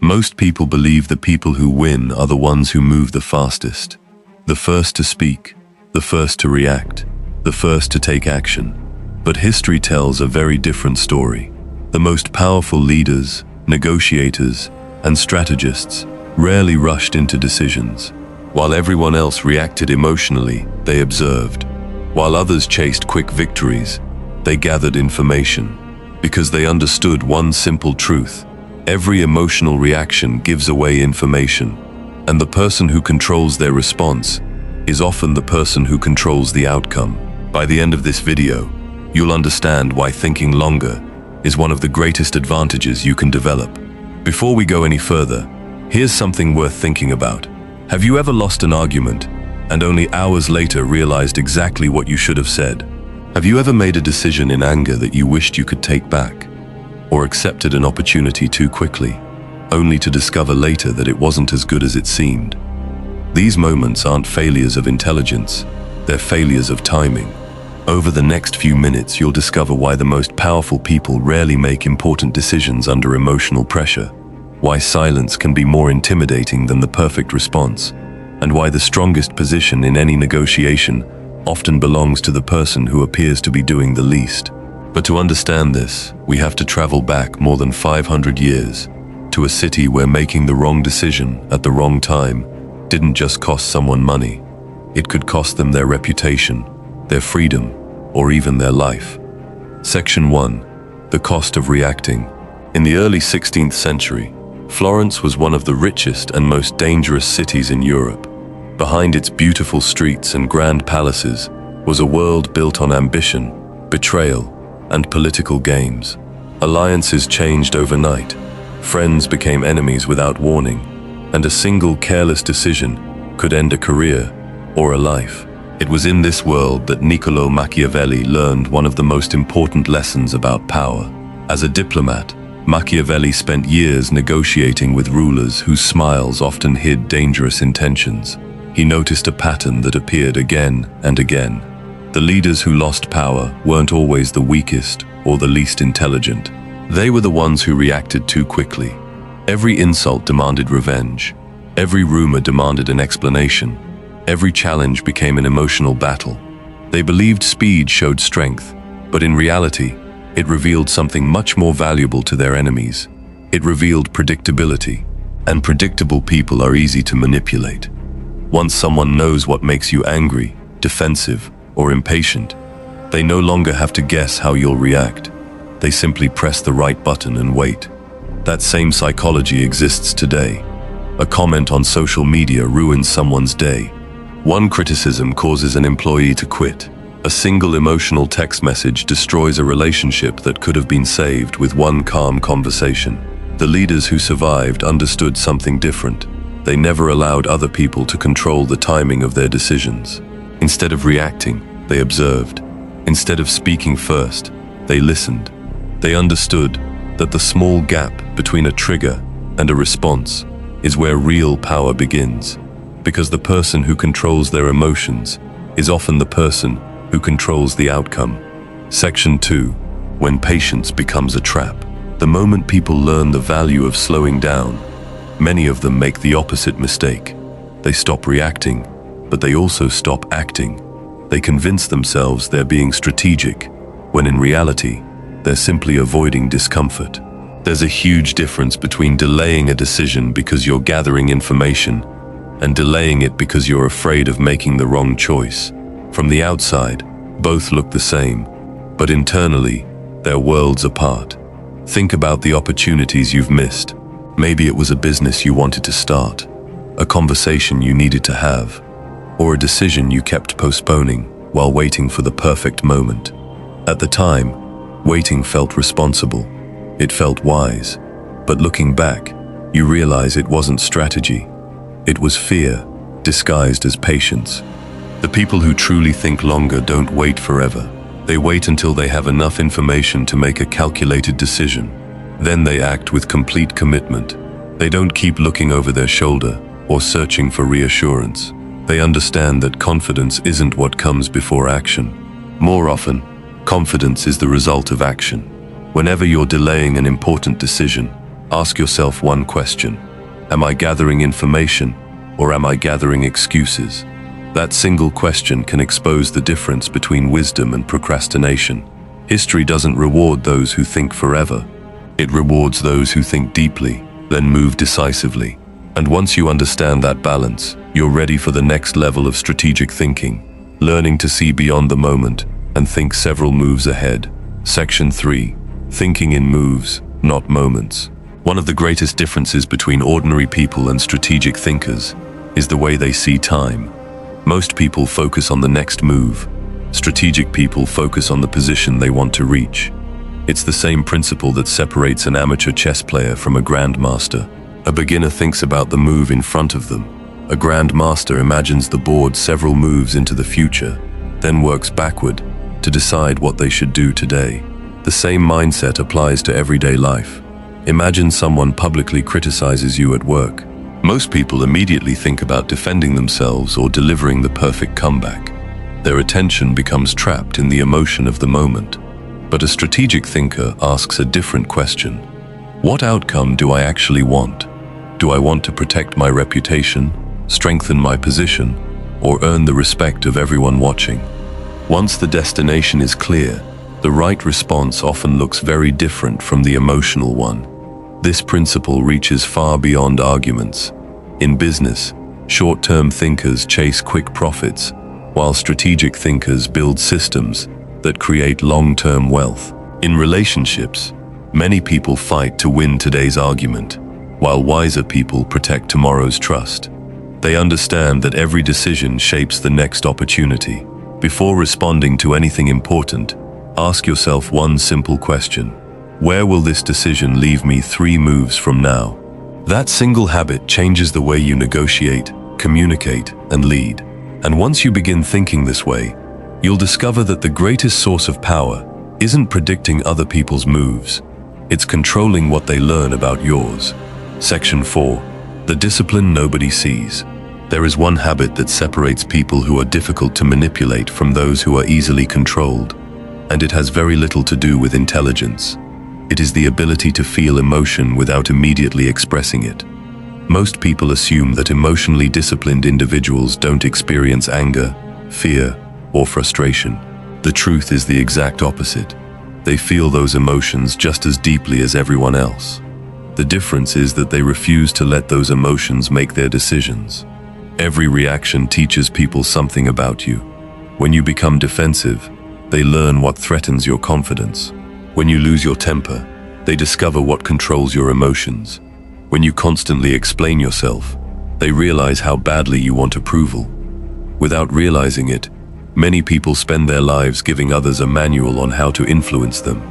Most people believe the people who win are the ones who move the fastest, the first to speak, the first to react, the first to take action. But history tells a very different story. The most powerful leaders, negotiators, and strategists rarely rushed into decisions. While everyone else reacted emotionally, they observed. While others chased quick victories, they gathered information, because they understood one simple truth: every emotional reaction gives away information, and the person who controls their response is often the person who controls the outcome. By the end of this video, you'll understand why thinking longer is one of the greatest advantages you can develop. Before we go any further, here's something worth thinking about. Have you ever lost an argument and only hours later realized exactly what you should have said? Have you ever made a decision in anger that you wished you could take back? Or accepted an opportunity too quickly, only to discover later that it wasn't as good as it seemed? These moments aren't failures of intelligence, they're failures of timing. Over the next few minutes, you'll discover why the most powerful people rarely make important decisions under emotional pressure, why silence can be more intimidating than the perfect response, and why the strongest position in any negotiation often belongs to the person who appears to be doing the least. But to understand this, we have to travel back more than 500 years to a city where making the wrong decision at the wrong time didn't just cost someone money. It could cost them their reputation, their freedom, or even their life. Section 1. The cost of reacting. In the early 16th century, Florence was one of the richest and most dangerous cities in Europe. Behind its beautiful streets and grand palaces was a world built on ambition, betrayal, and political games. Alliances changed overnight. Friends became enemies without warning, and a single careless decision could end a career or a life. It was in this world that Niccolò Machiavelli learned one of the most important lessons about power. As a diplomat, Machiavelli spent years negotiating with rulers whose smiles often hid dangerous intentions. He noticed a pattern that appeared again and again. The leaders who lost power weren't always the weakest or the least intelligent. They were the ones who reacted too quickly. Every insult demanded revenge. Every rumor demanded an explanation. Every challenge became an emotional battle. They believed speed showed strength, but in reality, it revealed something much more valuable to their enemies. It revealed predictability, and predictable people are easy to manipulate. Once someone knows what makes you angry, defensive, or impatient, they no longer have to guess how you'll react. They simply press the right button and wait. That same psychology exists today. A comment on social media ruins someone's day. One criticism causes an employee to quit. A single emotional text message destroys a relationship that could have been saved with one calm conversation. The leaders who survived understood something different. They never allowed other people to control the timing of their decisions. Instead of reacting, they observed. Instead of speaking first, they listened. They understood that the small gap between a trigger and a response is where real power begins. Because the person who controls their emotions is often the person who controls the outcome. Section 2. When patience becomes a trap. The moment people learn the value of slowing down, many of them make the opposite mistake. They stop reacting, but they also stop acting. They convince themselves they're being strategic, when in reality, they're simply avoiding discomfort. There's a huge difference between delaying a decision because you're gathering information and delaying it because you're afraid of making the wrong choice. From the outside, both look the same, but internally, they're worlds apart. Think about the opportunities you've missed. Maybe it was a business you wanted to start, a conversation you needed to have, or a decision you kept postponing while waiting for the perfect moment. At the time, waiting felt responsible. It felt wise. But looking back, you realize it wasn't strategy. It was fear, disguised as patience. The people who truly think longer don't wait forever. They wait until they have enough information to make a calculated decision. Then they act with complete commitment. They don't keep looking over their shoulder or searching for reassurance. They understand that confidence isn't what comes before action. More often, confidence is the result of action. Whenever you're delaying an important decision, Ask yourself one question. Am I gathering information, or am I gathering excuses? That single question can expose the difference between wisdom and procrastination. History doesn't reward those who think forever. It rewards those who think deeply, then move decisively. And once you understand that balance, you're ready for the next level of strategic thinking, learning to see beyond the moment and think several moves ahead. Section 3. Thinking in moves, not moments. One of the greatest differences between ordinary people and strategic thinkers is the way they see time. Most people focus on the next move. Strategic people focus on the position they want to reach. It's the same principle that separates an amateur chess player from a grandmaster. A beginner thinks about the move in front of them. A grandmaster imagines the board several moves into the future, then works backward to decide what they should do today. The same mindset applies to everyday life. Imagine someone publicly criticizes you at work. Most people immediately think about defending themselves or delivering the perfect comeback. Their attention becomes trapped in the emotion of the moment. But a strategic thinker asks a different question. What outcome do I actually want? Do I want to protect my reputation, strengthen my position, or earn the respect of everyone watching? Once the destination is clear, the right response often looks very different from the emotional one. This principle reaches far beyond arguments. In business, short-term thinkers chase quick profits, while strategic thinkers build systems that create long-term wealth. In relationships, many people fight to win today's argument, while wiser people protect tomorrow's trust. They understand that every decision shapes the next opportunity. Before responding to anything important, ask yourself one simple question. Where will this decision leave me 3 moves from now? That single habit changes the way you negotiate, communicate, and lead. And once you begin thinking this way, you'll discover that the greatest source of power isn't predicting other people's moves. It's controlling what they learn about yours. Section 4. The discipline nobody sees. There is one habit that separates people who are difficult to manipulate from those who are easily controlled, and it has very little to do with intelligence. It is the ability to feel emotion without immediately expressing it. Most people assume that emotionally disciplined individuals don't experience anger, fear, or frustration. The truth is the exact opposite. They feel those emotions just as deeply as everyone else. The difference is that they refuse to let those emotions make their decisions. Every reaction teaches people something about you. When you become defensive, they learn what threatens your confidence. When you lose your temper, they discover what controls your emotions. When you constantly explain yourself, they realize how badly you want approval. Without realizing it, many people spend their lives giving others a manual on how to influence them.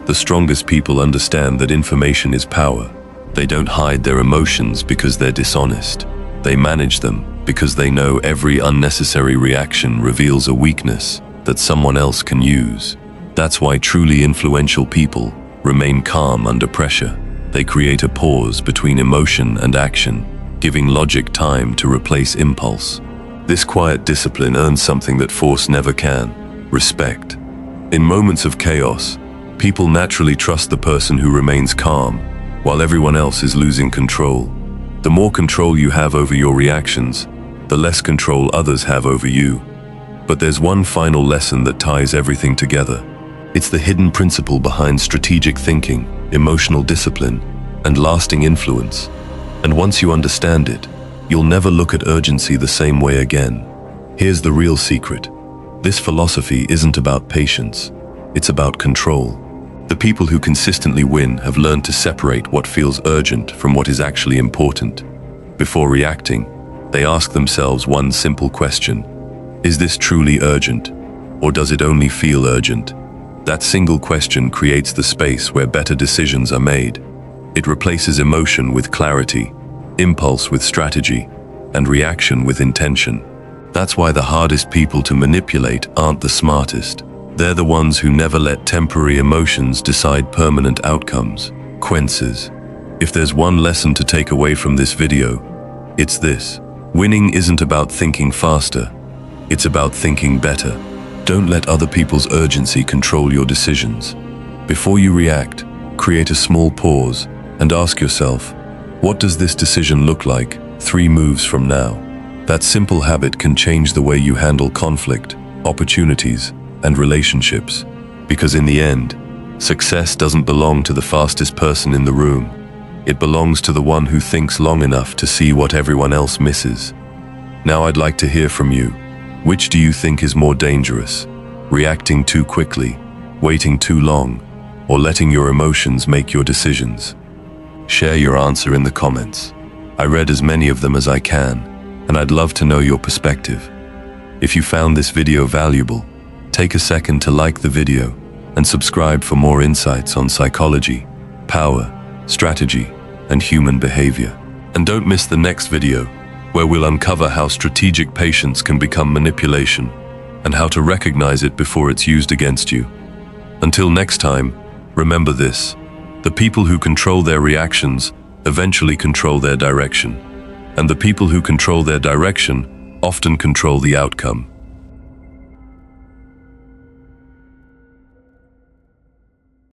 The strongest people understand that information is power. They don't hide their emotions because they're dishonest. They manage them because they know every unnecessary reaction reveals a weakness that someone else can use. That's why truly influential people remain calm under pressure. They create a pause between emotion and action, giving logic time to replace impulse. This quiet discipline earns something that force never can: respect. In moments of chaos, people naturally trust the person who remains calm, while everyone else is losing control. The more control you have over your reactions, the less control others have over you. But there's one final lesson that ties everything together. It's the hidden principle behind strategic thinking, emotional discipline, and lasting influence. And once you understand it, you'll never look at urgency the same way again. Here's the real secret. This philosophy isn't about patience. It's about control. The people who consistently win have learned to separate what feels urgent from what is actually important. Before reacting, they ask themselves one simple question. Is this truly urgent, or does it only feel urgent? That single question creates the space where better decisions are made. It replaces emotion with clarity, impulse with strategy, and reaction with intention. That's why the hardest people to manipulate aren't the smartest. They're the ones who never let temporary emotions decide permanent outcomes. Quences. If there's one lesson to take away from this video, it's this. Winning isn't about thinking faster. It's about thinking better. Don't let other people's urgency control your decisions. Before you react, create a small pause and ask yourself, what does this decision look like 3 moves from now? That simple habit can change the way you handle conflict, opportunities, and relationships. Because in the end, success doesn't belong to the fastest person in the room. It belongs to the one who thinks long enough to see what everyone else misses. Now I'd like to hear from you. Which do you think is more dangerous? Reacting too quickly, waiting too long, or letting your emotions make your decisions? Share your answer in the comments. I read as many of them as I can, and I'd love to know your perspective. If you found this video valuable, take a second to like the video and subscribe for more insights on psychology, power, strategy, and human behavior. And don't miss the next video, where we'll uncover how strategic patience can become manipulation and how to recognize it before it's used against you. Until next time, remember this: the people who control their reactions eventually control their direction, and the people who control their direction often control the outcome.